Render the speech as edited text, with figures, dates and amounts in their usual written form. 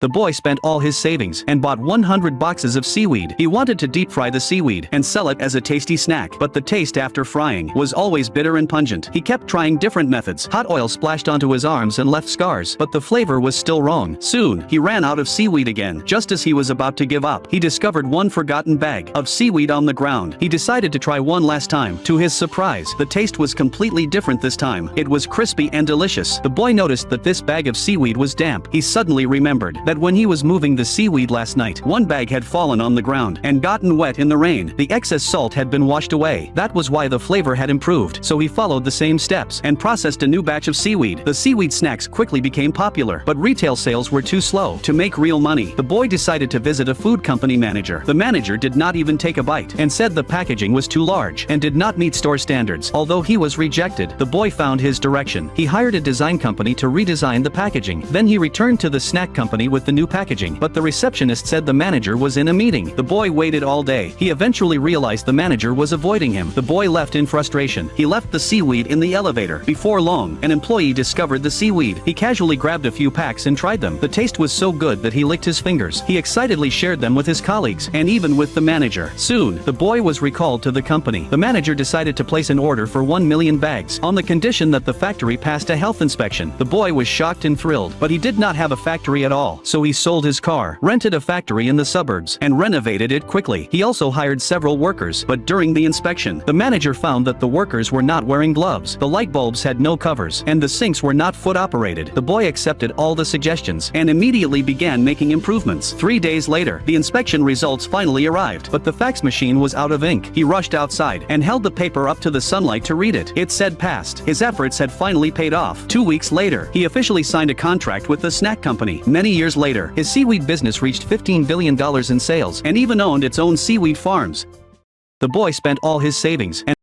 The boy spent all his savings and bought 100 boxes of seaweed. He wanted to deep fry the seaweed and sell it as a tasty snack, but the taste after frying was always bitter and pungent. He kept trying different methods. Hot oil splashed onto his arms and left scars, but the flavor was still wrong. Soon, he ran out of seaweed again. Just as he was about to give up, he discovered one forgotten bag of seaweed on the ground. He decided to try one last time. To his surprise, the taste was completely different this time. It was crispy and delicious. The boy noticed that this bag of seaweed was damp. He suddenly remembered that when he was moving the seaweed last night, one bag had fallen on the ground and gotten wet in the rain. The excess salt had been washed away. That was why the flavor had improved. So he followed the same steps and processed a new batch of seaweed. The seaweed snacks quickly became popular, but retail sales were too slow to make real money. The boy decided to visit a food company manager. The manager did not even take a bite and said the packaging was too large and did not meet store standards. Although he was rejected, the boy found his direction. He hired a design company to redesign the packaging. Then he returned to the snack company with the new packaging, but the receptionist said the manager was in a meeting. The boy waited all day. He eventually realized the manager was avoiding him. The boy left in frustration. He left the seaweed in the elevator. Before long, an employee discovered the seaweed. He casually grabbed a few packs and tried them. The taste was so good that he licked his fingers. He excitedly shared them with his colleagues and even with the manager. Soon, the boy was recalled to the company. The manager decided to place an order for 1 million bags on the condition that the factory passed a health inspection. The boy was shocked and thrilled, but he did not have a factory at all. So he sold his car, rented a factory in the suburbs, and renovated it quickly. He also hired several workers, but during the inspection, the manager found that the workers were not wearing gloves. The light bulbs had no covers, and the sinks were not foot operated. The boy accepted all the suggestions and immediately began making improvements. 3 days later, the inspection results finally arrived, but the fax machine was out of ink. He rushed outside and held the paper up to the sunlight to read it. It said passed. His efforts had finally paid off. 2 weeks later, he officially signed a contract with the snack company. Many years later, his seaweed business reached $15 billion in sales and even owned its own seaweed farms. The boy spent all his savings and